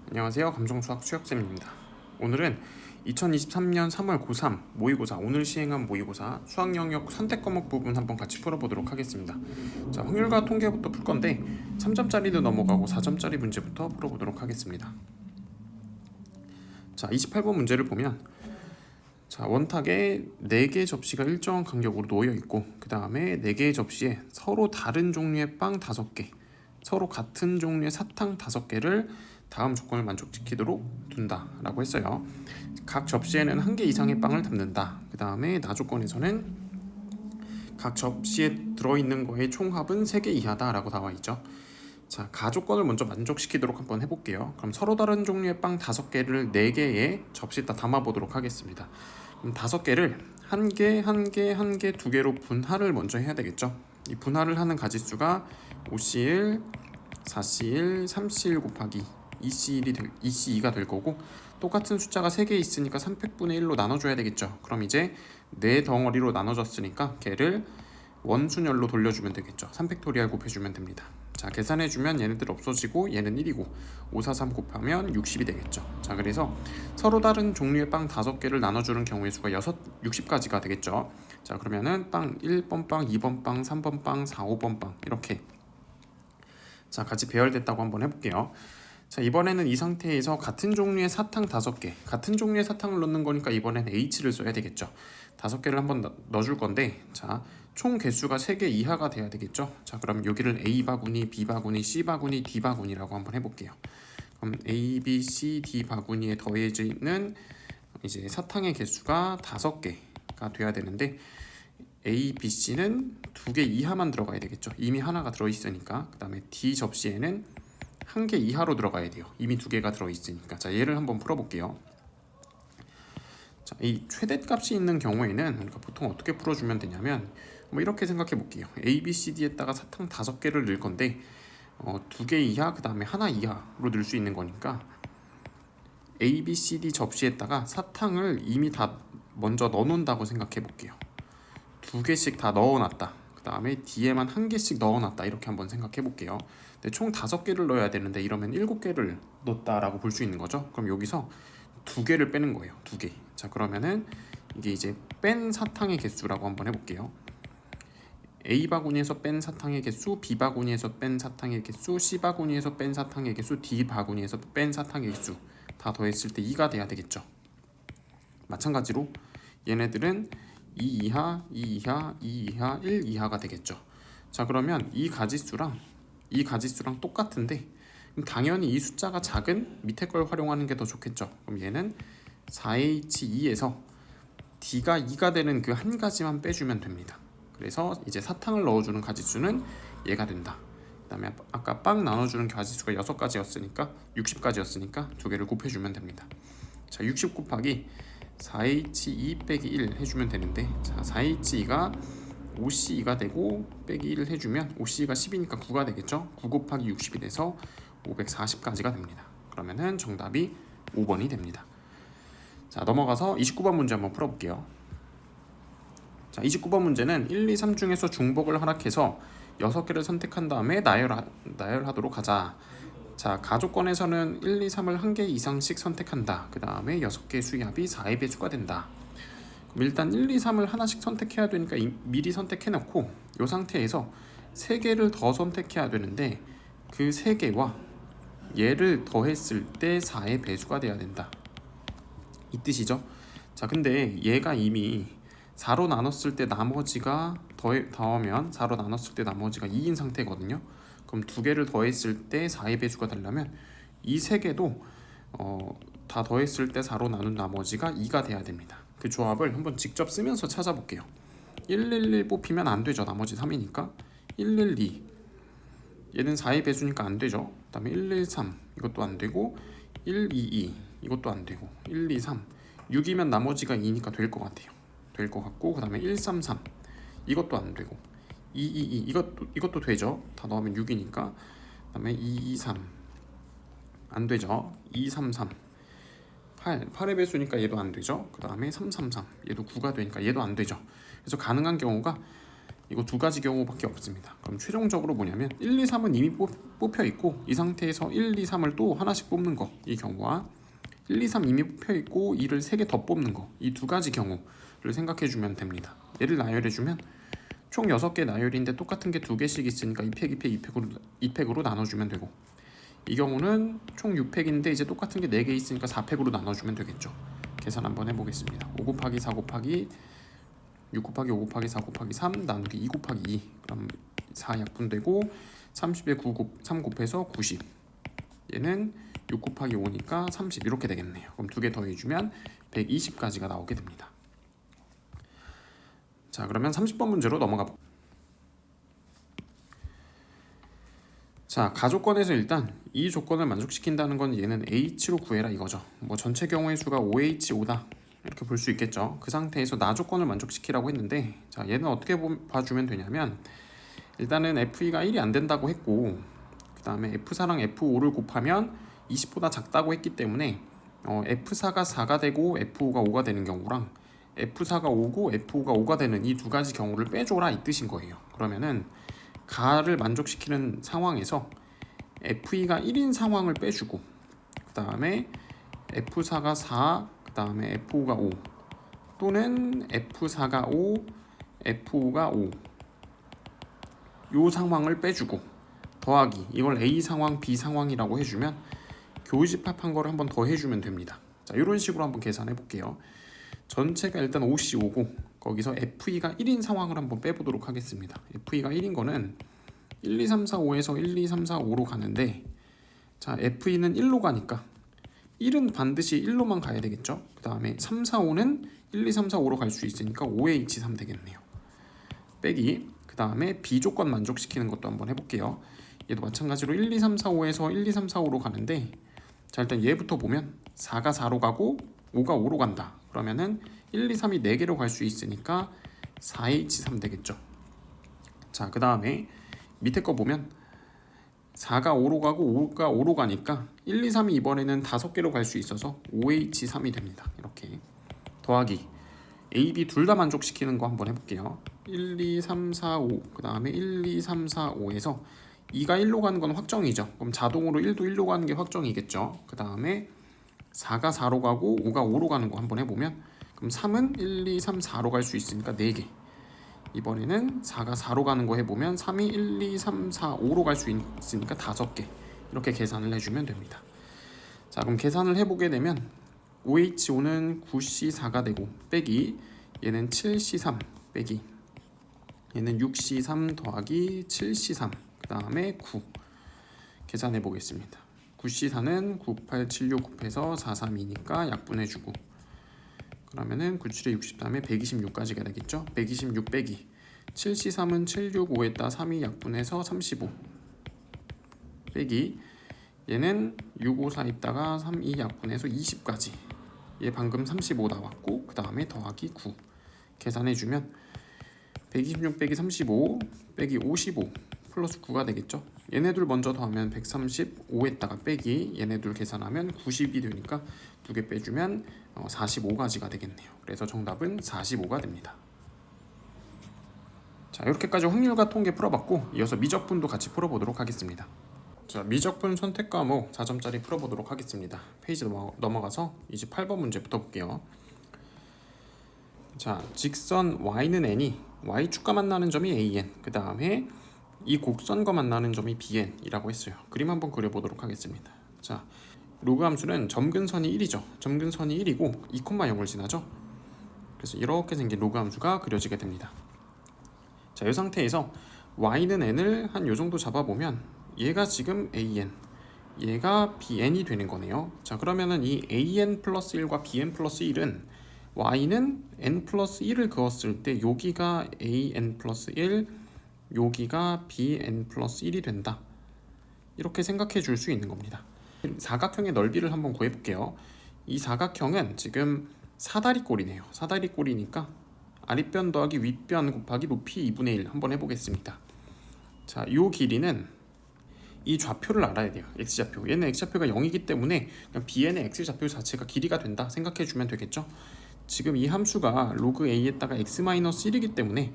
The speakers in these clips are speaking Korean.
안녕하세요. 감정수학 수혁쌤입니다. 오늘은 2023년 3월 고3 모의고사 오늘 시행한 모의고사 수학 영역 선택 과목 부분 한번 같이 풀어보도록 하겠습니다. 자, 확률과 통계부터 풀 건데 3점짜리도 넘어가고 4점짜리 문제부터 풀어보도록 하겠습니다. 자, 28번 문제를 보면 자, 원탁에 4개 접시가 일정한 간격으로 놓여 있고 그 다음에 4개의 접시에 서로 다른 종류의 빵 5개, 서로 같은 종류의 사탕 5개를 다음 조건을 만족시키도록 둔다 라고 했어요. 각 접시에는 1개 이상의 빵을 담는다. 그 다음에 나 조건에서는 각 접시에 들어있는 거의 총합은 3개 이하다 라고 나와 있죠. 자, 가조건을 먼저 만족시키도록 한번 해볼게요. 그럼 서로 다른 종류의 빵 5개를 4개의 접시에다 담아보도록 하겠습니다. 그럼 5개를 1개, 1개, 1개, 2개로 분할을 먼저 해야 되겠죠. 이 분할을 하는 가지수가 5C1, 4C1, 3C1 곱하기 2C2가 될 거고, 똑같은 숫자가 3개 있으니까 300분의 1로 나눠줘야 되겠죠. 그럼 이제 4덩어리로 나눠졌으니까 걔를 원순열로 돌려주면 되겠죠. 3팩토리얼 곱해주면 됩니다. 자, 계산해주면 얘네들 없어지고 얘는 1이고 5, 4, 3 곱하면 60이 되겠죠. 자, 그래서 서로 다른 종류의 빵 5개를 나눠주는 경우의 수가 60가지가 되겠죠. 자, 그러면은 빵 1번 빵, 2번 빵, 3번 빵, 4, 5번 빵 이렇게 자, 같이 배열됐다고 한번 해볼게요. 자, 이번에는 이 상태에서 같은 종류의 사탕 5개, 같은 종류의 사탕을 넣는 거니까 이번엔 H를 써야 되겠죠. 5개를 한번 넣어줄 건데, 자, 총 개수가 3개 이하가 돼야 되겠죠. 자, 그럼 여기를 A 바구니, B 바구니, C 바구니, D 바구니라고 한번 해볼게요. 그럼 A, B, C, D 바구니에 더해지는 이제 사탕의 개수가 5개가 돼야 되는데, A, B, C는 2개 이하만 들어가야 되겠죠. 이미 하나가 들어있으니까. 그 다음에 D 접시에는 1개 이하로 들어가야 돼요. 이미 2개가 들어있으니까. 자, 얘를 한번 풀어볼게요. 자, 이 최대값이 있는 경우에는 그러니까 보통 어떻게 풀어주면 되냐면 뭐 이렇게 생각해 볼게요. A, B, C, D에다가 사탕 5개를 넣을 건데 2개 이하 그 다음에 하나 이하로 넣을 수 있는 거니까 A, B, C, D 접시에다가 사탕을 이미 다 먼저 넣어놓는다고 생각해 볼게요. 2개씩 다 넣어놨다. 그 다음에 D에만 1개씩 넣어놨다. 이렇게 한번 생각해 볼게요. 근데 총 5개를 넣어야 되는데 이러면 7개를 넣었다라고 볼 수 있는 거죠. 그럼 여기서 2개를 빼는 거예요. 2개. 자, 그러면은 이게 이제 뺀 사탕의 개수라고 한번 해볼게요. A 바구니에서 뺀 사탕의 개수, B 바구니에서 뺀 사탕의 개수, C 바구니에서 뺀 사탕의 개수, D 바구니에서 뺀 사탕의 개수 다 더했을 때 2가 돼야 되겠죠. 마찬가지로 얘네들은 2 이하, 2 이하, 2 이하, 1 이하가 되겠죠. 자, 그러면 이 가지수랑 똑같은데 그럼 당연히 이 숫자가 작은 밑에 걸 활용하는 게 더 좋겠죠. 그럼 얘는 4H2에서 D가 2가 되는 그 한 가지만 빼주면 됩니다. 그래서 이제 사탕을 넣어주는 가지수는 얘가 된다. 그 다음에 아까 빵 나눠주는 가지수가 6가지였으니까 60가지였으니까 2개를 곱해주면 됩니다. 자, 60 곱하기 4H2 빼기 1 해주면 되는데, 자, 4H2가 5C2가 되고 빼기 1을 해주면 5C가 10이니까 9가 되겠죠. 9 곱하기 60이 돼서 540까지가 됩니다. 그러면은 정답이 5번이 됩니다. 자, 넘어가서 29번 문제 한번 풀어볼게요. 자, 29번 문제는 1, 2, 3 중에서 중복을 하락해서 6개를 선택한 다음에 나열하도록 하자. 자, 가조건에서는 1, 2, 3을 1개 이상씩 선택한다. 그 다음에 6개의 수합이 4의 배수가 된다. 그럼 일단 1, 2, 3을 하나씩 선택해야 되니까 미리 선택해놓고 이 상태에서 3개를 더 선택해야 되는데 그 3개와 얘를 더했을 때 4의 배수가 돼야 된다. 이 뜻이죠. 자, 근데 얘가 이미 4로 나눴을 때 나머지가 더하면 4로 나눴을 때 나머지가 2인 상태거든요. 그럼 2개를 더했을 때 4의 배수가 되려면 이 3개도 다 더했을 때 4로 나눈 나머지가 2가 돼야 됩니다. 그 조합을 한번 직접 쓰면서 찾아볼게요. 111 뽑히면 안 되죠. 나머지 3이니까 112 얘는 4의 배수니까 안 되죠. 그 다음에 113 이것도 안 되고 122 이것도 안 되고 123 6이면 나머지가 2니까 될 것 같아요. 될 것 같고, 그 다음에 133 이것도 안 되고 222 이것도 되죠. 다 넣으면 6이니까. 그 다음에 223 안 되죠. 233 8의 배수니까 얘도 안 되죠. 그 다음에 333 얘도 9가 되니까 얘도 안 되죠. 그래서 가능한 경우가 이거 두 가지 경우밖에 없습니다. 그럼 최종적으로 뭐냐면 1, 2, 3은 이미 뽑혀 있고 이 상태에서 1, 2, 3을 또 하나씩 뽑는 거, 이 경우와 1, 2, 3 이미 뽑혀 있고 2를 3개 더 뽑는 거, 이 두 가지 경우를 생각해 주면 됩니다. 얘를 나열해 주면 총 6개 나열인데 똑같은 게 2개씩 있으니까 2팩, 2팩, 2팩으로 나눠주면 되고, 이 경우는 총 6팩인데 이제 똑같은 게 4개 있으니까 4팩으로 나눠주면 되겠죠. 계산 한번 해보겠습니다. 5 곱하기 4 곱하기 6 곱하기 5 곱하기 4 곱하기 3 나누기 2 곱하기 2, 그럼 4 약분되고 30에 3 곱해서 90, 얘는 6 곱하기 5니까 30 이렇게 되겠네요. 그럼 2개 더해주면 120까지가 나오게 됩니다. 자, 그러면 30번 문제로 넘어가 볼게요. 자, 가조건에서 일단 이 조건을 만족시킨다는 건 얘는 H로 구해라 이거죠. 뭐 전체 경우의 수가 5H5다 이렇게 볼 수 있겠죠. 그 상태에서 나 조건을 만족시키라고 했는데, 자, 얘는 어떻게 봐주면 되냐면, 일단은 F2가 1이 안 된다고 했고, 그 다음에 F4랑 F5를 곱하면 20보다 작다고 했기 때문에 F4가 4가 되고 F5가 5가 되는 경우랑 F4가 5고 F5가 5가 되는 이 두 가지 경우를 빼줘라 이 뜻인 거예요. 그러면은 가를 만족시키는 상황에서 F2가 1인 상황을 빼주고, 그 다음에 F4가 4, 그 다음에 F5가 5, 또는 F4가 5, F5가 5, 요 상황을 빼주고 더하기, 이걸 A 상황, B 상황이라고 해주면 교집합한 거를 한번 더 해주면 됩니다. 자, 이런 식으로 한번 계산해 볼게요. 전체가 일단 5C5고 거기서 F2가 1인 상황을 한번 빼보도록 하겠습니다. F2가 1인 거는 1, 2, 3, 4, 5에서 1, 2, 3, 4, 5로 가는데, 자, F2는 1로 가니까 1은 반드시 1로만 가야 되겠죠. 그 다음에 3, 4, 5는 1, 2, 3, 4, 5로 갈 수 있으니까 5H3 되겠네요. 빼기, 그 다음에 B 조건 만족시키는 것도 한번 해볼게요. 얘도 마찬가지로 1, 2, 3, 4, 5에서 1, 2, 3, 4, 5로 가는데, 자, 일단 얘부터 보면 4가 4로 가고 5가 5로 간다. 그러면은 1, 2, 3이 4개로 갈 수 있으니까 4H3 되겠죠. 자, 그 다음에 밑에 거 보면 4가 5로 가고 5가 5로 가니까 1, 2, 3이 이번에는 5개로 갈 수 있어서 5H3이 됩니다. 이렇게 더하기 A, B 둘 다 만족시키는 거 한번 해볼게요. 1, 2, 3, 4, 5, 그 다음에 1, 2, 3, 4, 5에서 2가 1로 가는 건 확정이죠. 그럼 자동으로 1도 1로 가는 게 확정이겠죠. 그 다음에 4가 4로 가고 5가 5로 가는 거 한번 해보면, 그럼 3은 1, 2, 3, 4로 갈 수 있으니까 4개. 이번에는 4가 4로 가는 거 해보면 3이 1, 2, 3, 4, 5로 갈 수 있으니까 5개. 이렇게 계산을 해주면 됩니다. 자, 그럼 계산을 해보게 되면 5H5는 9C4가 되고 빼기, 얘는 7C3 빼기, 얘는 6C3 더하기 7C3, 그 다음에 9 계산해 보겠습니다. 9C4는 9876 곱해서 432니까 약분해주고, 그러면은 97에 63에 126까지가 되겠죠. 126 빼기 7C3은 765에다 3이 약분해서 35 빼기, 얘는 654 있다가 32 약분해서 20까지, 얘 방금 35 나왔고 그 다음에 더하기 9 계산해주면 126 빼기 35 빼기 55 플러스 9가 되겠죠. 얘네들 먼저 더하면 135에다가 빼기, 얘네들 계산하면 90이 되니까 2개 빼주면 45가지가 되겠네요. 그래서 정답은 45가 됩니다. 자, 이렇게까지 확률과 통계 풀어봤고, 이어서 미적분도 같이 풀어보도록 하겠습니다. 자, 미적분 선택 과목 4점짜리 풀어보도록 하겠습니다. 페이지 넘어가서 이제 8번 문제부터 볼게요. 자, 직선 y는 n이 y축과 만나는 점이 an, 그 다음에 이 곡선과 만나는 점이 bn이라고 했어요. 그림 한번 그려보도록 하겠습니다. 자, 로그 함수는 점근선이 1이죠. 점근선이 1이고 2,0을 지나죠. 그래서 이렇게 생긴 로그 함수가 그려지게 됩니다. 자, 이 상태에서 y는 n을 한 요 정도 잡아보면 얘가 지금 an, 얘가 bn이 되는 거네요. 자, 그러면은 이 an 플러스 1과 bn 플러스 1은 y는 n 플러스 1을 그었을 때 여기가 an 플러스 1, 여기가 bn 플러스 1이 된다. 이렇게 생각해 줄 수 있는 겁니다. 사각형의 넓이를 한번 구해볼게요. 이 사각형은 지금 사다리꼴이네요. 사다리꼴이니까 아랫변 더하기 윗변 곱하기 높이 2분의 1 한번 해보겠습니다. 자, 이 길이는 이 좌표를 알아야 돼요. x좌표. 얘는 x좌표가 0이기 때문에 그냥 bn의 x좌표 자체가 길이가 된다 생각해 주면 되겠죠. 지금 이 함수가 로그 a에다가 x-1이기 때문에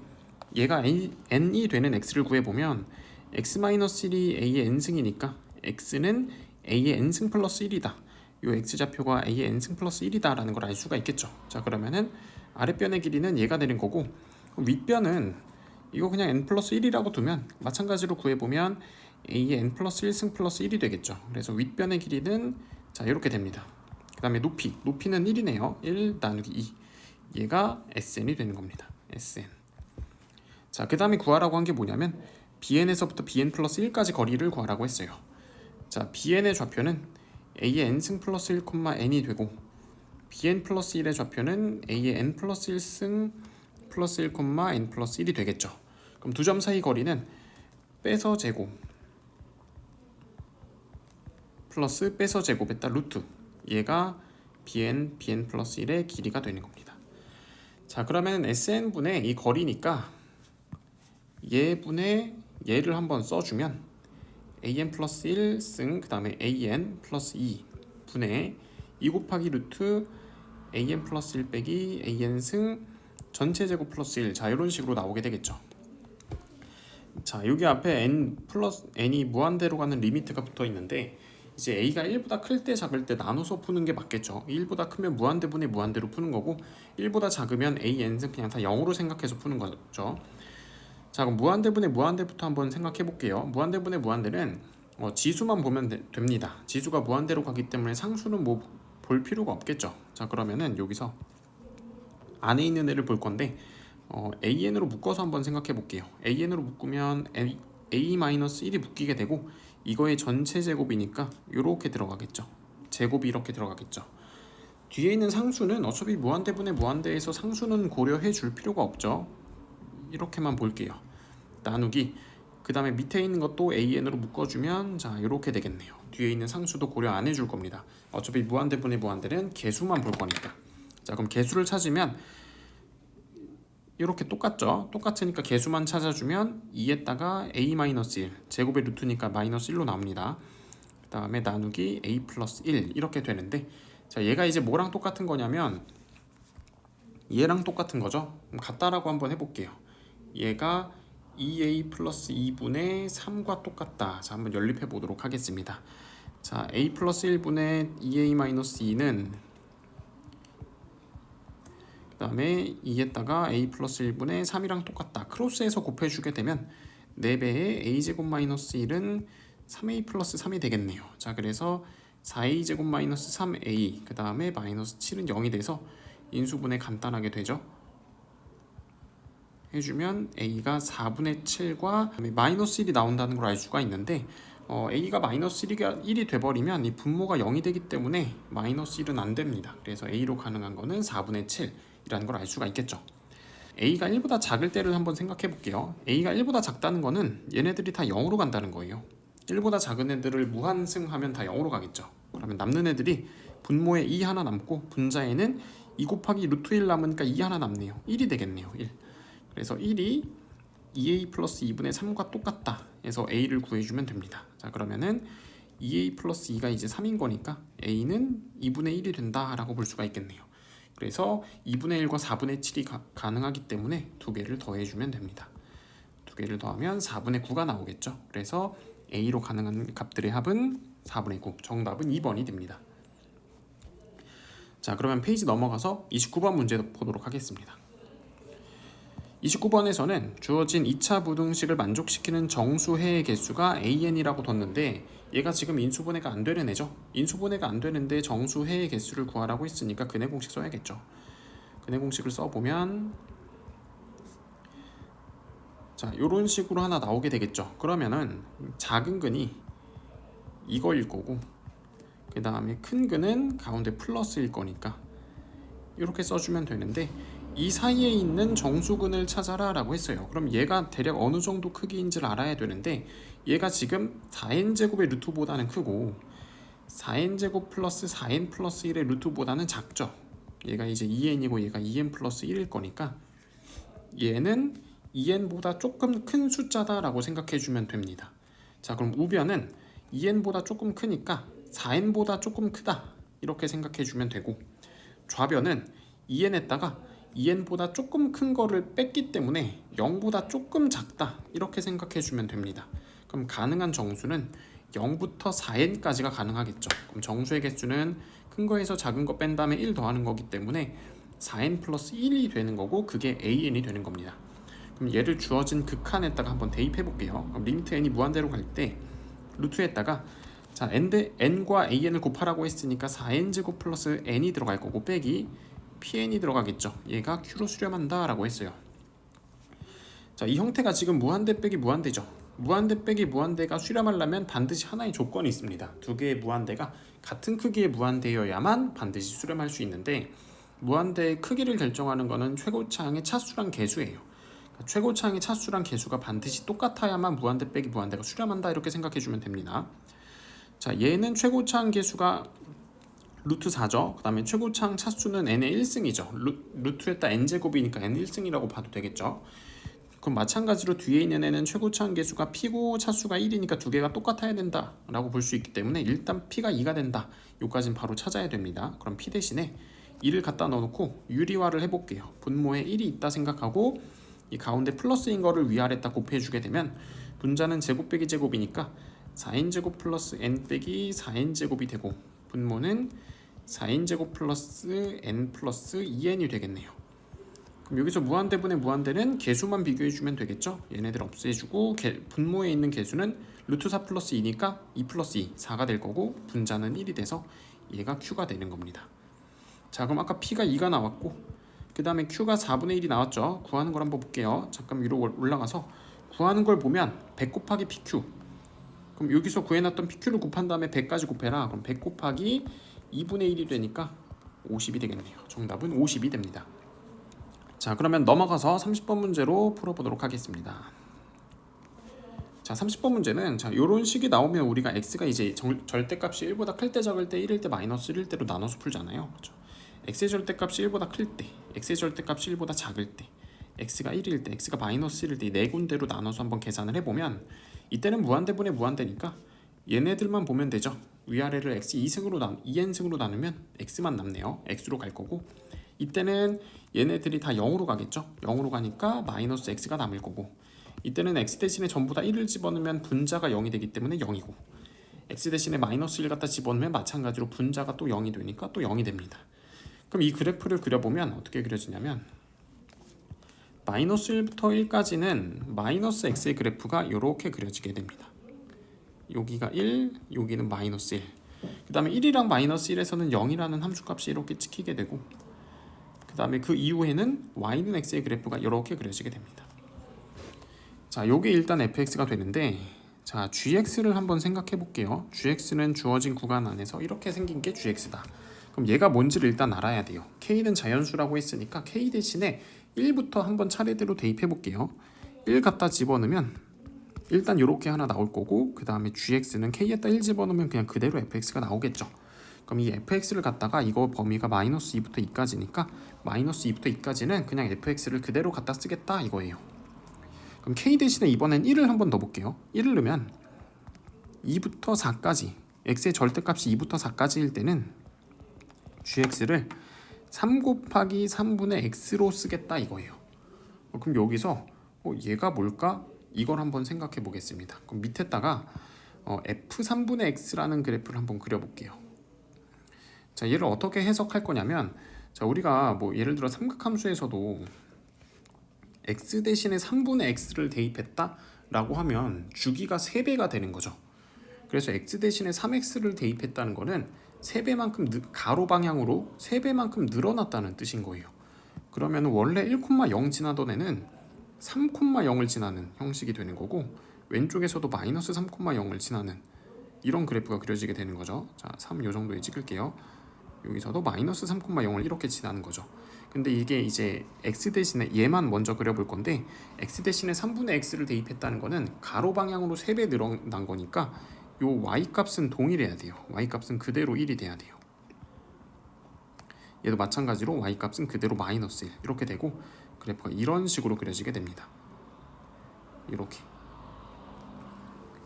얘가 n이 되는 x를 구해보면 x-1이 a의 n승이니까 x는 a의 n승 플러스 1이다. 이 x좌표가 a의 n승 플러스 1이다 라는 걸 알 수가 있겠죠. 자, 그러면은 아랫변의 길이는 얘가 되는 거고, 윗변은 이거 그냥 n 플러스 1이라고 두면 마찬가지로 구해보면 a의 n 플러스 1승 플러스 1이 되겠죠. 그래서 윗변의 길이는 자 이렇게 됩니다. 그 다음에 높이는 1이네요. 1 나누기 2. 얘가 sn이 되는 겁니다. sn. 자, 그 다음에 구하라고 한 게 뭐냐면 bn에서부터 bn 플러스 1까지 거리를 구하라고 했어요. 자, bn의 좌표는 a의 n승 플러스 1, n이 되고 bn 플러스 1의 좌표는 a의 n 플러스 1승 플러스 1, n 플러스 1이 되겠죠. 그럼 두 점 사이 거리는 빼서 제곱 플러스 빼서 제곱했다 루트, 얘가 bn 플러스 1의 길이가 되는 겁니다. 자, 그러면 sn분의 이 거리니까 얘분의 얘를 한번 써주면 an 플러스 1승 그 다음에 an 플러스 2 분의 2 곱하기 루트 an 플러스 1 빼기 an승 전체 제곱 플러스 1. 자, 이런 식으로 나오게 되겠죠. 자, 여기 앞에 n 플러스 n이 무한대로 가는 리미트가 붙어 있는데 이제 a가 1보다 클 때 작을 때 나눠서 푸는 게 맞겠죠. 1보다 크면 무한대분의 무한대로 푸는 거고 1보다 작으면 an승 그냥 다 0으로 생각해서 푸는 거죠. 자, 그럼 무한대분의 무한대부터 한번 생각해 볼게요. 무한대분의 무한대는 지수만 보면 됩니다. 지수가 무한대로 가기 때문에 상수는 뭐 볼 필요가 없겠죠. 자, 그러면은 여기서 안에 있는 애를 볼 건데 an으로 묶어서 한번 생각해 볼게요. an으로 묶으면 a-1이 묶이게 되고 이거의 전체 제곱이니까 이렇게 들어가겠죠. 제곱이 이렇게 들어가겠죠. 뒤에 있는 상수는 어차피 무한대분의 무한대에서 상수는 고려해 줄 필요가 없죠. 이렇게만 볼게요. 나누기 그 다음에 밑에 있는 것도 an으로 묶어주면 자 이렇게 되겠네요. 뒤에 있는 상수도 고려 안 해줄 겁니다. 어차피 무한대분의 무한대는 개수만 볼 거니까. 자, 그럼 개수를 찾으면 이렇게 똑같죠. 똑같으니까 개수만 찾아주면 2에다가 a-1 제곱의 루트니까 마이너스 1로 나옵니다. 그 다음에 나누기 a 플러스 1 이렇게 되는데 자, 얘가 이제 뭐랑 똑같은 거냐면 얘랑 똑같은 거죠. 그럼 같다라고 한번 해볼게요. 얘가 2a 플러스 2분의 3과 똑같다. 자, 한번 연립해 보도록 하겠습니다. 자, a 플러스 1분의 2a 마이너스 2는 그 다음에 2에다가 a 플러스 1분의 3이랑 똑같다. 크로스해서 곱해주게 되면 4배의 a제곱 마이너스 1은 3a 플러스 3이 되겠네요. 자, 그래서 4a 제곱 마이너스 3a 그 다음에 마이너스 7은 0이 돼서 인수분해 간단하게 되죠. 해주면 a가 4분의 7과 마이너스 1이 나온다는 걸 알 수가 있는데 a가 마이너스 1이 돼버리면 이 분모가 0이 되기 때문에 마이너스 1은 안 됩니다. 그래서 a로 가능한 거는 4분의 7이라는 걸 알 수가 있겠죠. a가 1보다 작을 때를 한번 생각해 볼게요. a가 1보다 작다는 거는 얘네들이 다 0으로 간다는 거예요. 1보다 작은 애들을 무한승하면 다 0으로 가겠죠. 그러면 남는 애들이 분모에 2 하나 남고 분자에는 2 곱하기 루트 1 남으니까 2 하나 남네요. 1이 되겠네요. 1. 그래서 1이 2a 플러스 2분의 3과 똑같다 해서 a를 구해주면 됩니다. 자, 그러면은 2a 플러스 2가 이제 3인 거니까 a는 2분의 1이 된다 라고 볼 수가 있겠네요. 그래서 2분의 1과 4분의 7이 가능하기 때문에 두 개를 더해주면 됩니다. 두 개를 더하면 4분의 9가 나오겠죠. 그래서 a로 가능한 값들의 합은 4분의 9, 정답은 2번이 됩니다. 자, 그러면 페이지 넘어가서 29번 문제 보도록 하겠습니다. 29번에서는 주어진 2차 부등식을 만족시키는 정수해의 개수가 an이라고 뒀는데 얘가 지금 인수분해가 안 되는 애죠. 인수분해가 안 되는데 정수해의 개수를 구하라고 했으니까 근해 공식 써야겠죠. 근해 공식을 써보면 자, 요런 식으로 하나 나오게 되겠죠. 그러면은 작은 근이 이거일 거고 그 다음에 큰 근은 가운데 플러스일 거니까 이렇게 써주면 되는데 이 사이에 있는 정수근을 찾아라 라고 했어요. 그럼 얘가 대략 어느 정도 크기인지를 알아야 되는데 얘가 지금 4n제곱의 루트보다는 크고 4n제곱 플러스 4n 플러스 1의 루트보다는 작죠. 얘가 이제 2n이고 얘가 2n 플러스 1일 거니까 얘는 2n보다 조금 큰 숫자다 라고 생각해 주면 됩니다. 자, 그럼 우변은 2n보다 조금 크니까 4n보다 조금 크다 이렇게 생각해 주면 되고 좌변은 2n에다가 2n보다 조금 큰 거를 뺐기 때문에 0보다 조금 작다 이렇게 생각해 주면 됩니다. 그럼 가능한 정수는 0부터 4n까지가 가능하겠죠. 그럼 정수의 개수는 큰 거에서 작은 거 뺀 다음에 1 더하는 거기 때문에 4n 플러스 1이 되는 거고 그게 an이 되는 겁니다. 그럼 얘를 주어진 극한에다가 한번 대입해 볼게요. 그럼 리미트 n이 무한대로 갈 때 루트에다가 자 n과 an을 곱하라고 했으니까 4n제곱 플러스 n이 들어갈 거고 빼기 pn이 들어가겠죠. 얘가 q로 수렴한다 라고 했어요. 자, 이 형태가 지금 무한대 빼기 무한대죠. 무한대 빼기 무한대가 수렴하려면 반드시 하나의 조건이 있습니다. 두 개의 무한대가 같은 크기의 무한대여야만 반드시 수렴할 수 있는데 무한대의 크기를 결정하는 것은 최고차항의 차수랑 개수예요. 그러니까 최고차항의 차수랑 개수가 반드시 똑같아야만 무한대 빼기 무한대가 수렴한다 이렇게 생각해 주면 됩니다. 자, 얘는 최고차항 개수가 루트 4죠. 그 다음에 최고차항 차수는 n의 1승이죠. 루트에다 n제곱이니까 n 1승이라고 봐도 되겠죠. 그럼 마찬가지로 뒤에 있는 n은 최고차항 개수가 p고 차수가 1이니까 두 개가 똑같아야 된다 라고 볼 수 있기 때문에 일단 p가 2가 된다. 요까지는 바로 찾아야 됩니다. 그럼 p 대신에 2를 갖다 넣어놓고 유리화를 해볼게요. 분모에 1이 있다 생각하고 이 가운데 플러스인 거를 위아래다 곱해주게 되면 분자는 제곱 빼기 제곱이니까 4n제곱 플러스 n 빼기 4n제곱이 되고 분모는 4n제곱 플러스 n 플러스 2n이 되겠네요. 그럼 여기서 무한대분의 무한대는 개수만 비교해주면 되겠죠. 얘네들 없애주고 분모에 있는 개수는 루트 4 플러스 2니까 2 플러스 2 4가 될 거고 분자는 1이 돼서 얘가 q가 되는 겁니다. 자, 그럼 아까 p가 2가 나왔고 그 다음에 q가 4분의 1이 나왔죠. 구하는 걸 한번 볼게요. 잠깐 위로 올라가서 구하는 걸 보면 100 곱하기 pq. 그럼 여기서 구해놨던 pq를 곱한 다음에 100까지 곱해라. 그럼 100 곱하기 2분의 1이 되니까 50이 되겠네요. 정답은 50이 됩니다. 자, 그러면 넘어가서 30번 문제로 풀어보도록 하겠습니다. 자, 30번 문제는 자, 요런 식이 나오면 우리가 x가 이제 절대값이 1보다 클 때, 작을 때, 1일 때, 마이너스 1일 때로 나눠서 풀잖아요. 그렇죠? x의 절대값이 1보다 클 때, x의 절대값이 1보다 작을 때, x가 1일 때, x가 마이너스 1일 때 네 군데로 나눠서 한번 계산을 해보면 이때는 무한대분의 무한대니까 얘네들만 보면 되죠. 위아래를 x 2n승으로 나누면 x만 남네요. x로 갈 거고 이때는 얘네들이 다 0으로 가겠죠. 0으로 가니까 마이너스 x가 남을 거고 이때는 x 대신에 전부 다 1을 집어넣으면 분자가 0이 되기 때문에 0이고 x 대신에 마이너스 1 갖다 집어넣으면 마찬가지로 분자가 또 0이 되니까 또 0이 됩니다. 그럼 이 그래프를 그려보면 어떻게 그려지냐면 마이너스 1부터 1까지는 마이너스 x의 그래프가 이렇게 그려지게 됩니다. 여기가 1, 여기는 마이너스 1. 그 다음에 1이랑 마이너스 1에서는 0이라는 함수값이 이렇게 찍히게 되고 그 다음에 그 이후에는 y는 x의 그래프가 이렇게 그려지게 됩니다. 자, 요게 일단 fx가 되는데 자, gx를 한번 생각해 볼게요. gx는 주어진 구간 안에서 이렇게 생긴 게 gx다. 그럼 얘가 뭔지를 일단 알아야 돼요. k는 자연수라고 했으니까 k 대신에 1부터 한번 차례대로 대입해 볼게요. 1 갖다 집어넣으면 일단 이렇게 하나 나올 거고 그 다음에 gx는 k에다 1 집어넣으면 그냥 그대로 fx가 나오겠죠. 그럼 이 fx를 갖다가 이거 범위가 마이너스 2부터 2까지니까 마이너스 2부터 2까지는 그냥 fx를 그대로 갖다 쓰겠다 이거예요. 그럼 k 대신에 이번엔 1을 한번 넣어볼게요. 1을 넣으면 2부터 4까지 x의 절대값이 2부터 4까지일 때는 gx를 3 곱하기 3분의 x로 쓰겠다 이거예요. 그럼 여기서 얘가 뭘까? 이걸 한번 생각해 보겠습니다. 그럼 밑에다가 f3분의 x라는 그래프를 한번 그려볼게요. 자, 얘를 어떻게 해석할 거냐면 자, 우리가 뭐 예를 들어 삼각함수에서도 x 대신에 3분의 x를 대입했다 라고 하면 주기가 3배가 되는 거죠. 그래서 x 대신에 3x를 대입했다는 거는 3배만큼 가로 방향으로 3배만큼 늘어났다는 뜻인 거예요. 그러면 원래 1,0 지나던 애는 3,0을 지나는 형식이 되는 거고 왼쪽에서도 마이너스 3,0을 지나는 이런 그래프가 그려지게 되는 거죠. 자, 3 요 정도에 찍을게요. 여기서도 마이너스 3,0을 이렇게 지나는 거죠. 근데 이게 이제 x 대신에 얘만 먼저 그려볼 건데 x 대신에 3분의 x를 대입했다는 거는 가로 방향으로 3배 늘어난 거니까 요 y 값은 동일해야 돼요. y 값은 그대로 1이 돼야 돼요. 얘도 마찬가지로 y 값은 그대로 마이너스 1 이렇게 되고 그래프가 이런 식으로 그려지게 됩니다. 이렇게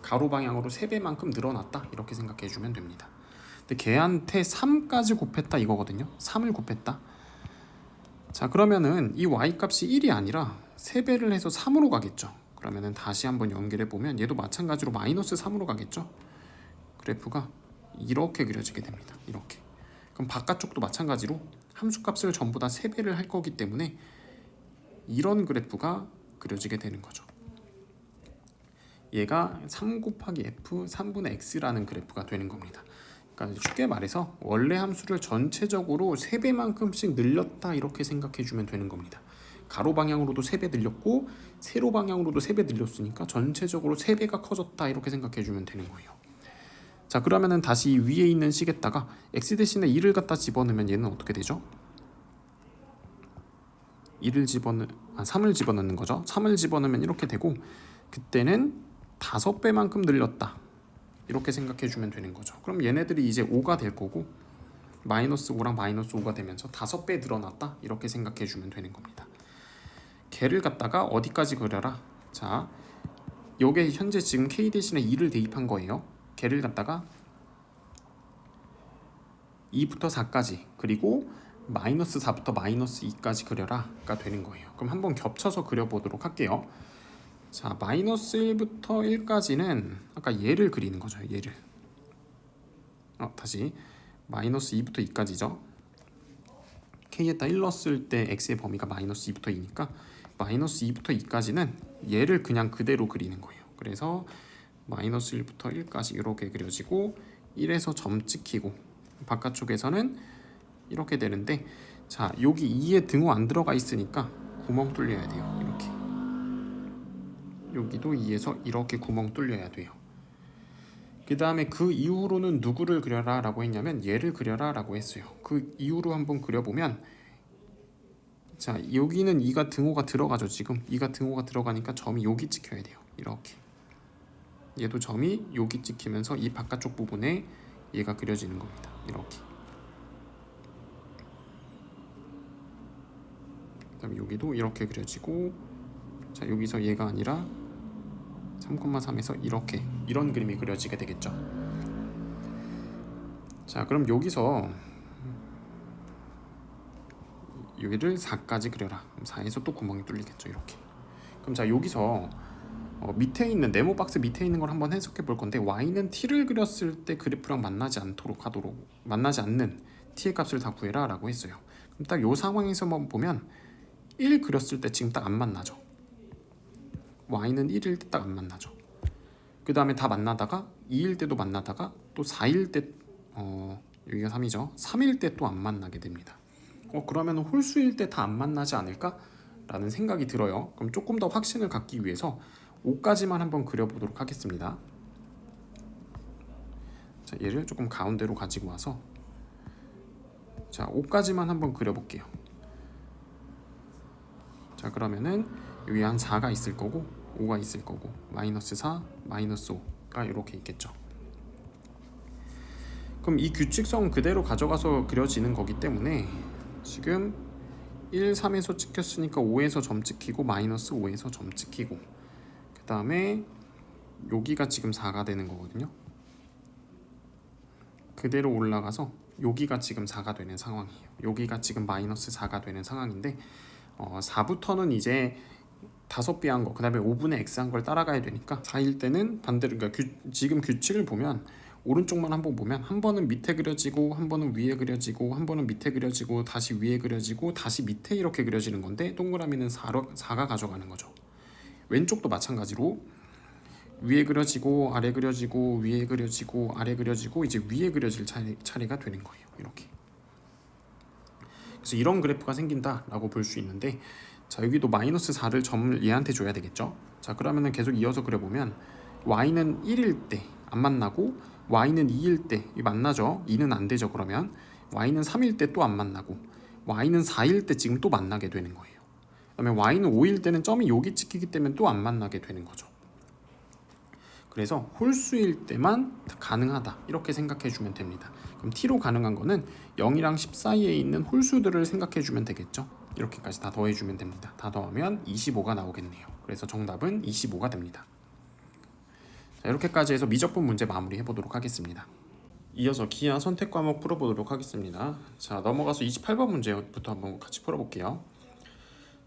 가로 방향으로 3배만큼 늘어났다 이렇게 생각해 주면 됩니다. 근데 걔한테 3까지 곱했다 이거거든요. 3을 곱했다. 자, 그러면은 이 y-값이 1이 아니라 3배를 해서 3으로 가겠죠. 그러면은 다시 한번 연결해 보면 얘도 마찬가지로 마이너스 3으로 가겠죠. 그래프가 이렇게 그려지게 됩니다. 이렇게. 그럼 바깥쪽도 마찬가지로 함수값을 전부 다 3배를 할 거기 때문에 이런 그래프가 그려지게 되는 거죠. 얘가 3 곱하기 f 3분의 x라는 그래프가 되는 겁니다. 그러니까 쉽게 말해서 원래 함수를 전체적으로 3배만큼씩 늘렸다 이렇게 생각해 주면 되는 겁니다. 가로 방향으로도 3배 늘렸고 세로 방향으로도 3배 늘렸으니까 전체적으로 3배가 커졌다 이렇게 생각해 주면 되는 거예요. 자, 그러면은 다시 위에 있는 식에다가 x 대신에 2를 갖다 집어넣으면 얘는 어떻게 되죠? 3을 집어넣는 거죠. 3을 집어넣으면 이렇게 되고 그때는 5배만큼 늘렸다 이렇게 생각해 주면 되는 거죠. 그럼 얘네들이 이제 5가 될 거고 마이너스 5랑 마이너스 5가 되면서 5배 늘어났다 이렇게 생각해 주면 되는 겁니다. 걔를 갖다가 어디까지 그려라. 자, 요게 현재 지금 k 대신에 2를 대입한 거예요. 걔를 갖다가 2부터 4까지 그리고 마이너스 4부터 마이너스 2까지 그려라가 되는 거예요. 그럼 한번 겹쳐서 그려보도록 할게요. 자, 마이너스 1부터 1까지는 아까 얘를 그리는 거죠. 얘를 다시 마이너스 2부터 2까지죠. k에다 1 넣었을 때 x의 범위가 마이너스 2부터 2니까 마이너스 2부터 2까지는 얘를 그냥 그대로 그리는 거예요. 그래서 마이너스 1부터 1까지 이렇게 그려지고 1에서 점 찍히고 바깥쪽에서는 이렇게 되는데, 자, 여기 2에 등호 안 들어가 있으니까 구멍 뚫려야 돼요. 이렇게 여기도 2에서 이렇게 구멍 뚫려야 돼요. 그 다음에 그 이후로는 누구를 그려라 라고 했냐면 얘를 그려라 라고 했어요. 그 이후로 한번 그려보면, 자, 여기는 2가 등호가 들어가죠. 지금 2가 등호가 들어가니까 점이 여기 찍혀야 돼요. 이렇게 얘도 점이 여기 찍히면서 이 바깥쪽 부분에 얘가 그려지는 겁니다. 이렇게. 그 다음에 여기도 이렇게 그려지고, 자, 여기서 얘가 아니라 3,3에서 이렇게 이런 그림이 그려지게 되겠죠. 자, 그럼 여기서 여기를 4까지 그려라. 그럼 4에서 또 구멍이 뚫리겠죠. 이렇게. 그럼 자, 여기서 밑에 있는 네모 박스 밑에 있는 걸 한번 해석해 볼 건데, y는 t를 그렸을 때 그래프랑 만나지 않는 t의 값을 다 구해라 라고 했어요. 그럼 딱 요 상황에서만 보면 1 그렸을 때 지금 딱 안 만나죠. y는 1일 때 딱 안 만나죠. 그 다음에 다 만나다가 2일 때도 만나다가 또 4일 때 여기가 3이죠. 3일 때 또 안 만나게 됩니다. 그러면 홀수일 때 다 안 만나지 않을까? 라는 생각이 들어요. 그럼 조금 더 확신을 갖기 위해서 5까지만 한번 그려보도록 하겠습니다. 자, 얘를 조금 가운데로 가지고 와서, 자, 5까지만 한번 그려볼게요. 자, 그러면은 여기 한 4가 있을 거고 5가 있을 거고 마이너스 4, 마이너스 5가 이렇게 있겠죠. 그럼 이 규칙성 그대로 가져가서 그려지는 거기 때문에 지금 1, 3에서 찍혔으니까 5에서 점 찍히고 마이너스 5에서 점 찍히고, 그 다음에 여기가 지금 4가 되는 거거든요. 그대로 올라가서 여기가 지금 4가 되는 상황이에요. 여기가 지금 마이너스 4가 되는 상황인데 4부터는 이제 5배 한 거, 그 다음에 5분의 x 한 걸 따라가야 되니까 4일 때는 반대로, 그러니까 지금 규칙을 보면 오른쪽만 한번 보면 한 번은 밑에 그려지고 한 번은 위에 그려지고 한 번은 밑에 그려지고 다시 위에 그려지고 다시 밑에 이렇게 그려지는 건데, 동그라미는 4가 가져가는 거죠. 왼쪽도 마찬가지로 위에 그려지고 아래 그려지고 위에 그려지고 아래 그려지고 이제 위에 그려질 차례가 되는 거예요. 이렇게. 그래서 이런 그래프가 생긴다라고 볼 수 있는데, 자, 여기도 마이너스 4를 점을 얘한테 줘야 되겠죠. 자, 그러면은 계속 이어서 그려보면 y는 1일 때 안 만나고 y는 2일 때 만나죠. 2는 안 되죠. 그러면 y는 3일 때 또 안 만나고 y는 4일 때 지금 또 만나게 되는 거예요. 그다음에 y는 5일 때는 점이 여기 찍히기 때문에 또 안 만나게 되는 거죠. 그래서 홀수일 때만 가능하다 이렇게 생각해 주면 됩니다. 그럼 t로 가능한 거는 0이랑 10 사이에 있는 홀수들을 생각해 주면 되겠죠. 이렇게까지 다 더해 주면 됩니다. 다 더하면 25가 나오겠네요. 그래서 정답은 25가 됩니다. 자, 이렇게까지 해서 미적분 문제 마무리해 보도록 하겠습니다. 이어서 기하 선택 과목 풀어보도록 하겠습니다. 자, 넘어가서 28번 문제부터 한번 같이 풀어볼게요.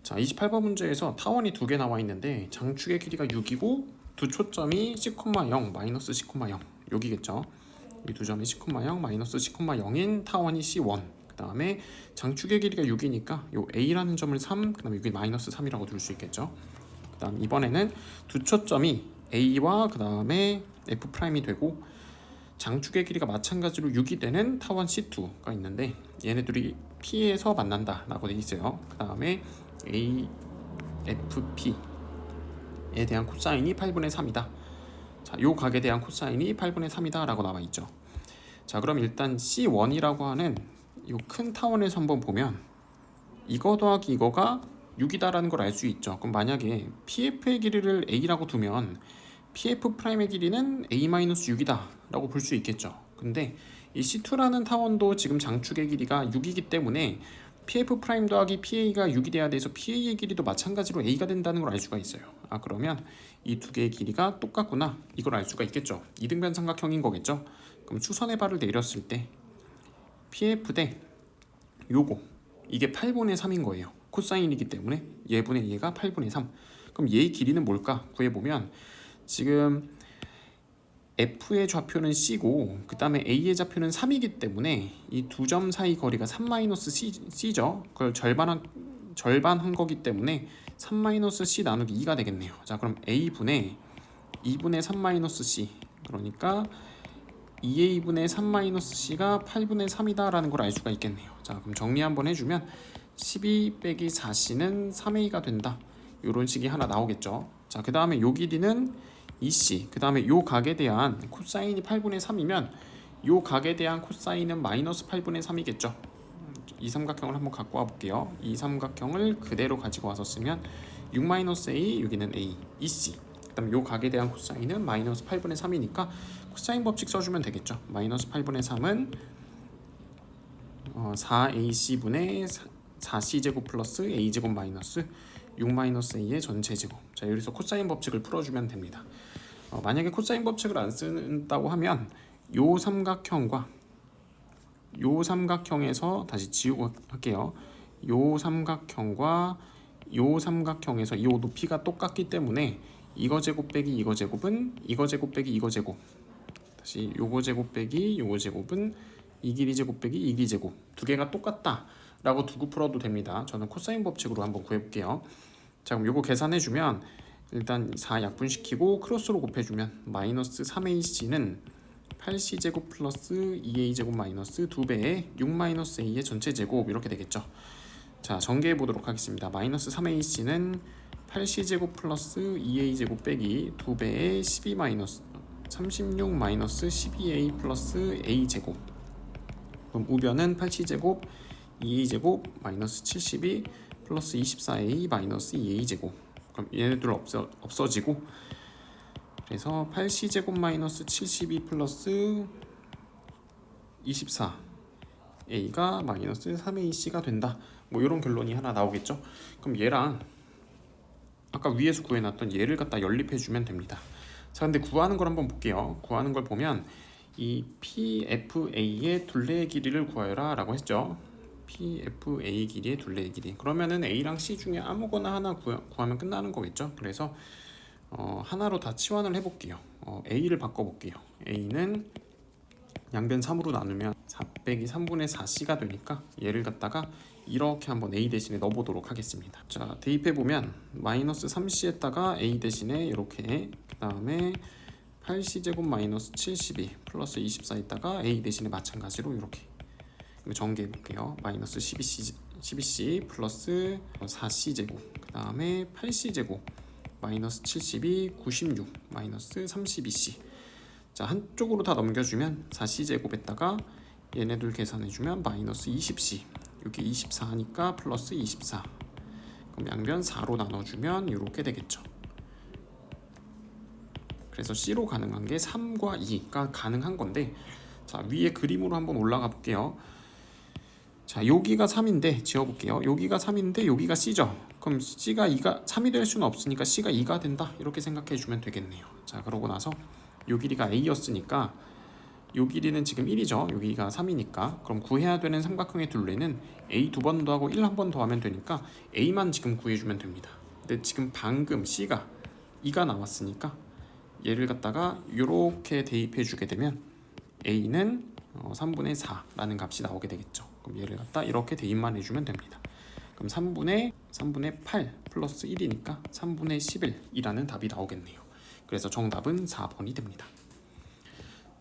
자, 28번 문제에서 타원이 두 개 나와 있는데 장축의 길이가 6이고 두 초점이 C,0 마이너스 C,0 여기겠죠. 이 두 점이 C,0 마이너스 C,0인 타원이 C1. 그 다음에 장축의 길이가 6이니까 요 A라는 점을 3, 그 다음에 여기 마이너스 3이라고 둘 수 있겠죠. 그 다음 이번에는 두 초점이 A와 그 다음에 F'이 되고 장축의 길이가 마찬가지로 6이 되는 타원 C2가 있는데 얘네들이 P에서 만난다 라고 되어 있어요. 그 다음에 AFP에 대한 코사인이 8분의 3이다. 자, 요 각에 대한 코사인이 8분의 3이다 라고 나와 있죠. 자, 그럼 일단 C1이라고 하는 이 큰 타원에서 한번 보면 이거 더하기 이거가 6이다라는 걸 알 수 있죠. 그럼 만약에 PF의 길이를 A라고 두면 PF'의 길이는 A-6이다 라고 볼 수 있겠죠. 근데 이 C2라는 타원도 지금 장축의 길이가 6이기 때문에 PF' 더하기 PA가 6이 돼야 돼서 PA의 길이도 마찬가지로 A가 된다는 걸 알 수가 있어요. 아, 그러면 이 두 개의 길이가 똑같구나 이걸 알 수가 있겠죠. 이등변 삼각형인 거겠죠. 그럼 추선의 발을 내렸을 때 PF 대 요거 이게 8분의 3인 거예요. 코사인이기 때문에 얘분의 얘가 8분의 3. 그럼 얘의 길이는 뭘까 구해보면 지금 F의 좌표는 C고 그 다음에 A의 좌표는 3이기 때문에 이 두 점 사이 거리가 3-C죠. 그걸 절반한 거기 때문에 3-C 나누기 2가 되겠네요. 자, 그럼 A분의 2분의 3-C 그러니까 2A분의 3-C가 8분의 3이다 라는 걸 알 수가 있겠네요. 자, 그럼 정리 한번 해주면 12 빼기 4C는 3A가 된다. 이런 식이 하나 나오겠죠. 자, 그 다음에 요 길이는 2C 그 다음에 요 각에 대한 코사인이 8분의 3이면 요 각에 대한 코사인은 마이너스 8분의 3이겠죠. 이 삼각형을 한번 갖고 와 볼게요. 이 삼각형을 그대로 가지고 와서 쓰면 6-A 여기는 A 2C 그 다음에 요 각에 대한 코사인은 마이너스 8분의 3이니까 코사인 법칙 써주면 되겠죠. 마이너스 8분의 3은 4AC분의 4C제곱 플러스 A제곱 마이너스 6-A의 전체 제곱. 자, 여기서 코사인 법칙을 풀어주면 됩니다. 만약에 코사인 법칙을 안 쓴다고 하면 요 삼각형과 요 삼각형에서 다시 지우고 할게요. 요 삼각형과 요 삼각형에서 이 높이가 똑같기 때문에 이거 제곱 빼기 이거 제곱은 이거 제곱 빼기 이거 제곱. 다시 요거 제곱 빼기 요거 제곱은 이 길이 제곱 빼기 이 길이 제곱. 두 개가 똑같다 라고 두고 풀어도 됩니다. 저는 코사인 법칙으로 한번 구해볼게요. 자, 그럼 요거 계산해주면 일단 4 약분시키고 크로스로 곱해주면 마이너스 3AC는 8C제곱 플러스 2A제곱 마이너스 2배의 6-A의 전체 제곱 이렇게 되겠죠. 자, 전개해 보도록 하겠습니다. 마이너스 3AC는 8C제곱 플러스 2A제곱 빼기 2배의 12 마이너스 36 마이너스 12A 플러스 A제곱. 그럼 우변은 8C제곱 2A제곱 마이너스 72 플러스 24A 마이너스 2A제곱. 그럼 얘네들 없어지고 그래서 8C제곱 마이너스 72 플러스 24A가 마이너스 3AC가 된다. 뭐 이런 결론이 하나 나오겠죠. 그럼 얘랑 아까 위에서 구해놨던 얘를 갖다 연립해주면 됩니다. 자, 근데 구하는 걸 한번 볼게요. 구하는 걸 보면 이 PFA의 둘레의 길이를 구하여라 라고 했죠. PFA 길이의 둘레의 길이. 그러면은 A랑 C 중에 아무거나 하나 구하면 끝나는 거겠죠. 그래서 하나로 다 치환을 해볼게요. A를 바꿔볼게요. A는 양변 3으로 나누면 4 빼기 3분의 4C가 되니까 얘를 갖다가 이렇게 한번 A 대신에 넣어보도록 하겠습니다. 자, 대입해보면 마이너스 3C에다가 A 대신에 이렇게 그 다음에 8C제곱 마이너스 72 플러스 24에다가 A 대신에 마찬가지로 이렇게 전개해볼게요. 마이너스 12C 플러스 4C제곱 그 다음에 8C제곱 마이너스 72 96 마이너스 32C. 자, 한쪽으로 다 넘겨주면 4C제곱에다가 얘네들 계산해주면 마이너스 20C 여기 24니까 플러스 24. 그럼 양변 4로 나눠주면 이렇게 되겠죠. 그래서 C로 가능한 게 3과 2가 가능한 건데, 자, 위에 그림으로 한번 올라가 볼게요. 자, 여기가 3인데 지워볼게요. 여기가 3인데 여기가 C죠. 그럼 C가 2가 3이 될 수는 없으니까 C가 2가 된다 이렇게 생각해 주면 되겠네요. 자, 그러고 나서 요 길이가 A였으니까 요 길이는 지금 1이죠. 여기가 3이니까. 그럼 구해야 되는 삼각형의 둘레는 A 두 번 더하고 1 한 번 더하면 되니까 A만 지금 구해주면 됩니다. 근데 지금 방금 C가 2가 나왔으니까 얘를 갖다가 이렇게 대입해 주게 되면 A는 3분의 4라는 값이 나오게 되겠죠. 그럼 얘를 갖다 이렇게 대입만 해주면 됩니다. 그럼 3분의 8 플러스 1이니까 3분의 11이라는 답이 나오겠네요. 그래서 정답은 4번이 됩니다.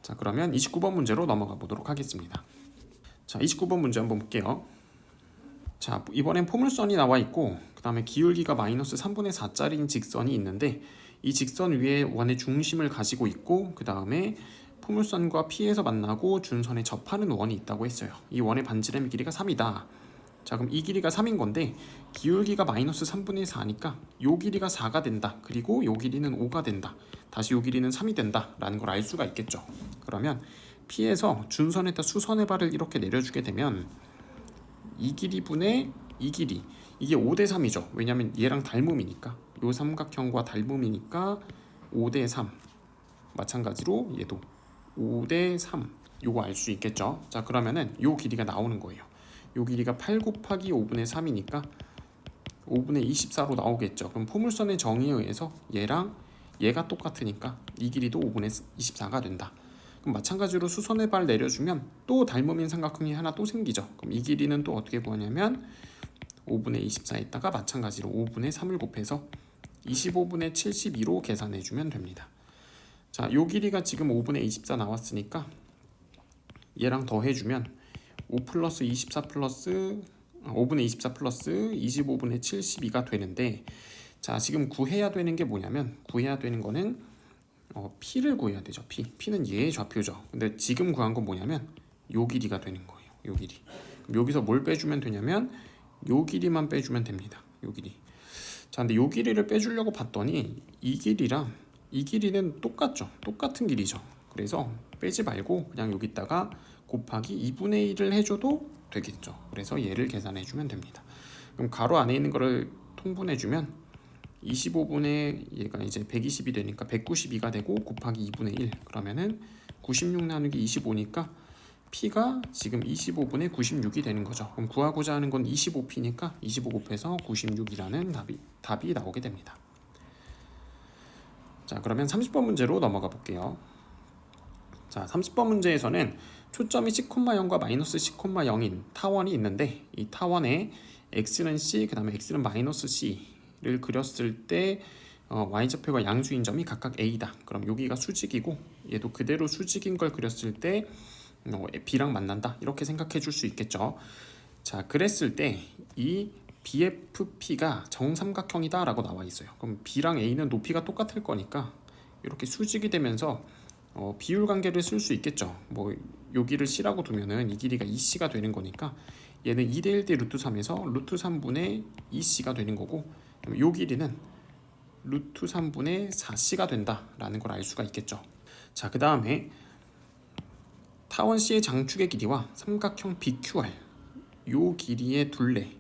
자, 그러면 29번 문제로 넘어가 보도록 하겠습니다. 자, 29번 문제 한번 볼게요. 자, 이번엔 포물선이 나와 있고 그 다음에 기울기가 마이너스 3분의 4짜리인 직선이 있는데 이 직선 위에 원의 중심을 가지고 있고 그 다음에 포물선과 P에서 만나고 준선에 접하는 원이 있다고 했어요. 이 원의 반지름 길이가 3이다. 자, 그럼 이 길이가 3인 건데 기울기가 마이너스 3분의 4니까 요 길이가 4가 된다. 그리고 요 길이는 5가 된다. 다시 요 길이는 3이 된다 라는 걸 알 수가 있겠죠. 그러면 P에서 준선에다 수선의 발을 이렇게 내려주게 되면 이 길이분의 이 길이, 이게 5대 3이죠. 왜냐면 얘랑 닮음이니까, 요 삼각형과 닮음이니까 5대 3. 마찬가지로 얘도 5대 3. 요거 알 수 있겠죠. 자, 그러면은 요 길이가 나오는 거예요. 요 길이가 8 곱하기 5분의 3이니까 5분의 24로 나오겠죠. 그럼 포물선의 정의에 의해서 얘랑 얘가 똑같으니까 이 길이도 5분의 24가 된다. 그럼 마찬가지로 수선의 발 내려주면 또 닮음인 삼각형이 하나 또 생기죠. 그럼 이 길이는 또 어떻게 구하냐면 5분의 24에다가 마찬가지로 5분의 3을 곱해서 25분의 72로 계산해주면 됩니다. 자, 요 길이가 지금 5분의 24 나왔으니까 얘랑 더해주면 5 플러스 24 플러스 5분의 24 플러스 25분의 72가 되는데, 자, 지금 구해야 되는 게 뭐냐면 구해야 되는 거는 P를 구해야 되죠. P는 얘의 좌표죠. 근데 지금 구한 건 뭐냐면 요 길이가 되는 거예요. 요 길이. 그럼 여기서 뭘 빼주면 되냐면 요 길이만 빼주면 됩니다. 요 길이. 자, 근데 요 길이를 빼주려고 봤더니 이 길이랑 이 길이는 똑같죠. 똑같은 길이죠. 그래서 빼지 말고 그냥 여기다가 곱하기 2분의 1을 해줘도 되겠죠. 그래서 얘를 계산해주면 됩니다. 그럼 가로 안에 있는 거를 통분해주면 25분의 얘가 이제 120이 되니까 192가 되고 곱하기 2분의 1 그러면은 96 나누기 25니까 P가 지금 25분의 96이 되는 거죠. 그럼 구하고자 하는 건 25P니까 25 곱해서 96이라는 답이 나오게 됩니다. 자, 그러면 30번 문제로 넘어가 볼게요. 자, 30번 문제에서는 초점이 C,0과 마이너스 C,0인 타원이 있는데 이 타원에 x는 C, 그 다음에 x는 마이너스 C를 그렸을 때 y좌표가 양수인 점이 각각 A다. 그럼 여기가 수직이고 얘도 그대로 수직인 걸 그렸을 때 B랑 만난다. 이렇게 생각해 줄 수 있겠죠. 자, 그랬을 때 이 BFP가 정삼각형이다 라고 나와 있어요. 그럼 B랑 A는 높이가 똑같을 거니까 이렇게 수직이 되면서 비율 관계를 쓸 수 있겠죠. 뭐 여기를 C라고 두면은 이 길이가 2C가 되는 거니까 얘는 2대 1대 루트 3에서 루트 3분의 2C가 되는 거고, 요 길이는 루트 3분의 4C가 된다라는 걸 알 수가 있겠죠. 자, 그 다음에 타원 C의 장축의 길이와 삼각형 BQR 요 길이의 둘레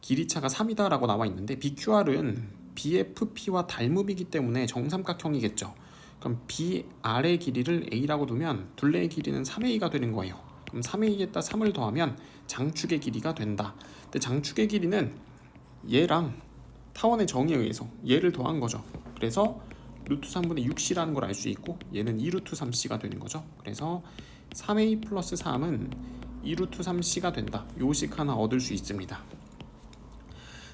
길이차가 3이다 라고 나와 있는데 BQR은 BFP와 닮음이기 때문에 정삼각형이겠죠. 그럼 BR의 길이를 A라고 두면 둘레의 길이는 3A가 되는 거예요. 그럼 3A에다 3을 더하면 장축의 길이가 된다. 근데 장축의 길이는 얘랑 타원의 정의에 의해서 얘를 더한 거죠. 그래서 루트 3분의 6C라는 걸 알 수 있고 얘는 2루트 3C가 되는 거죠. 그래서 3A 플러스 3은 2루트 3C가 된다. 요 식 하나 얻을 수 있습니다.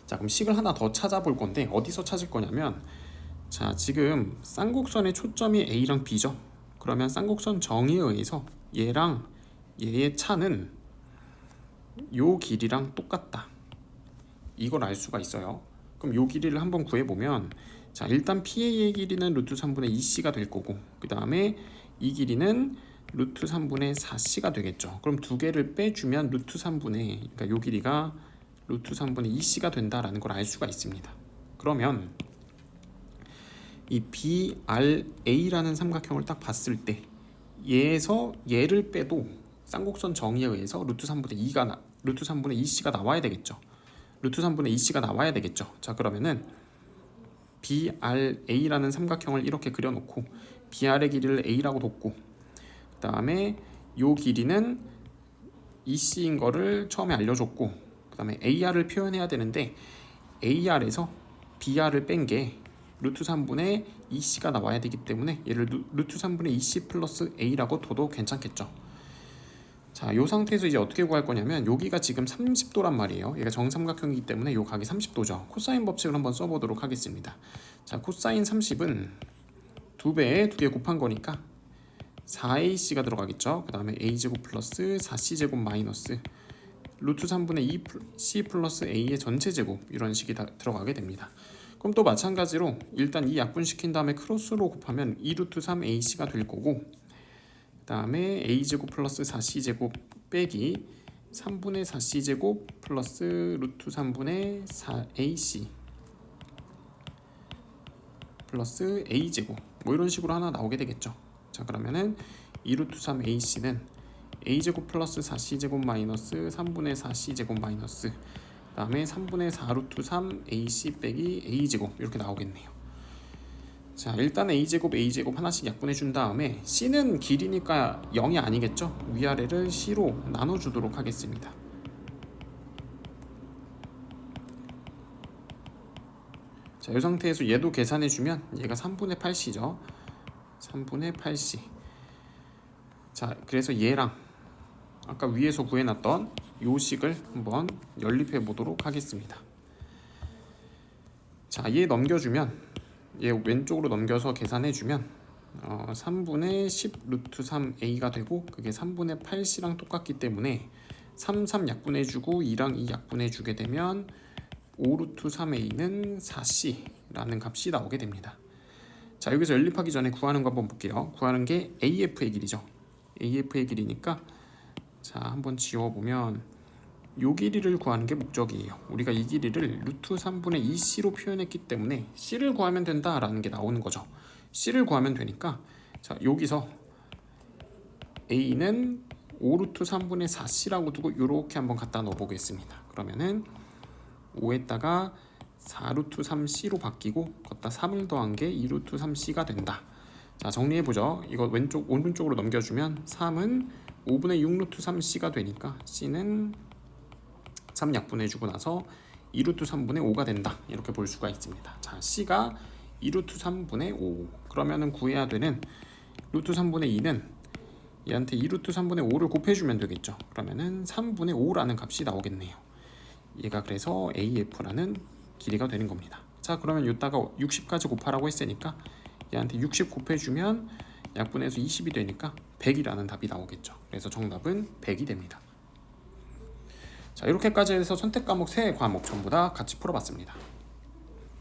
자, 그럼 식을 하나 더 찾아볼 건데 어디서 찾을 거냐면, 자, 지금 쌍곡선의 초점이 A랑 B죠. 그러면 쌍곡선 정의에 의해서 얘랑 얘의 차는 요 길이랑 똑같다. 이걸 알 수가 있어요. 그럼 요 길이를 한번 구해보면, 자, 일단 PA의 길이는 루트 3분의 2C가 될 거고 그 다음에 이 길이는 루트 3분의 4C가 되겠죠. 그럼 두 개를 빼주면 루트 3분의, 그러니까 요 길이가 루트 3분의 2C가 된다라는 걸 알 수가 있습니다. 그러면 이 BRA라는 삼각형을 딱 봤을 때 얘에서 얘를 빼도 쌍곡선 정의에 의해서 루트 3분의 2C가 나와야 되겠죠. 루트 3분의 2C가 나와야 되겠죠. 자, 그러면은 BRA라는 삼각형을 이렇게 그려놓고 BR의 길이를 A라고 뒀고 그다음에 요 길이는 EC인 거를 처음에 알려줬고, 그다음에 AR을 표현해야 되는데 AR에서 BR을 뺀 게 루트 3분의 EC가 나와야 되기 때문에 얘를 루트 3분의 EC 플러스 A라고 둬도 괜찮겠죠. 자, 요 상태에서 이제 어떻게 구할 거냐면 여기가 지금 30도란 말이에요. 얘가 정삼각형이기 때문에 요 각이 30도죠. 코사인 법칙을 한번 써보도록 하겠습니다. 자, 코사인 30은 2배에 2개 곱한 거니까 4AC가 들어가겠죠. 그 다음에 A제곱 플러스 4C제곱 마이너스 루트 3분의 2C 플러스 A의 전체 제곱, 이런 식이 다 들어가게 됩니다. 그럼 또 마찬가지로 일단 이 약분시킨 다음에 크로스로 곱하면 2루트 3AC가 될 거고, 그 다음에 A제곱 플러스 4C제곱 빼기 3분의 4C제곱 플러스 루트 3분의 4AC 플러스 A제곱, 뭐 이런 식으로 하나 나오게 되겠죠. 자, 그러면은 2루트 3AC는 A제곱 플러스 4C제곱 마이너스 3분의 4C제곱 마이너스 그 다음에 3분의 4루트 3AC 빼기 A제곱, 이렇게 나오겠네요. 자, 일단 A제곱 A제곱 하나씩 약분해 준 다음에 C는 길이니까 0이 아니겠죠. 위아래를 C로 나눠주도록 하겠습니다. 자, 이 상태에서 얘도 계산해 주면 얘가 3분의 8C죠. 3분의 8C. 자, 그래서 얘랑 아까 위에서 구해놨던 요 식을 한번 연립해 보도록 하겠습니다. 자, 얘 넘겨주면, 얘 왼쪽으로 넘겨서 계산해 주면 3분의 10 루트 3a가 되고, 그게 3분의 8c랑 똑같기 때문에 3, 3 약분해 주고 2랑 2 약분해 주게 되면 5 루트 3a는 4c라는 값이 나오게 됩니다. 자, 여기서 연립하기 전에 구하는 거 한번 볼게요. 구하는 게 AF의 길이죠. AF의 길이니까 자, 한번 지워보면 요 길이를 구하는 게 목적이에요. 우리가 이 길이를 루트 3분의 2c로 표현했기 때문에 c를 구하면 된다라는 게 나오는 거죠. c를 구하면 되니까, 자, 여기서 a는 5 루트 3분의 4c라고 두고 이렇게 한번 갖다 넣어 보겠습니다. 그러면은 5에다가 4 루트 3c로 바뀌고 걷다 3을 더한 게 2 루트 3c가 된다. 자, 정리해보죠. 이거 왼쪽 오른쪽으로 넘겨주면 3은 5분의 6 루트 3c가 되니까 c는 3 약분해주고 나서 2 루트 3분의 5가 된다, 이렇게 볼 수가 있습니다. 자, c가 2 루트 3분의 5. 그러면은 구해야 되는 루트 3분의 2는 얘한테 2 루트 3분의 5를 곱해주면 되겠죠. 그러면은 3분의 5라는 값이 나오겠네요. 얘가 그래서 AF라는 길이가 되는 겁니다. 자, 그러면 이따가 60까지 곱하라고 했으니까 얘한테 60 곱해주면 약분해서 20이 되니까 100이라는 답이 나오겠죠. 그래서 정답은 100이 됩니다. 자, 이렇게까지 해서 선택 과목 3과목 전부 다 같이 풀어봤습니다.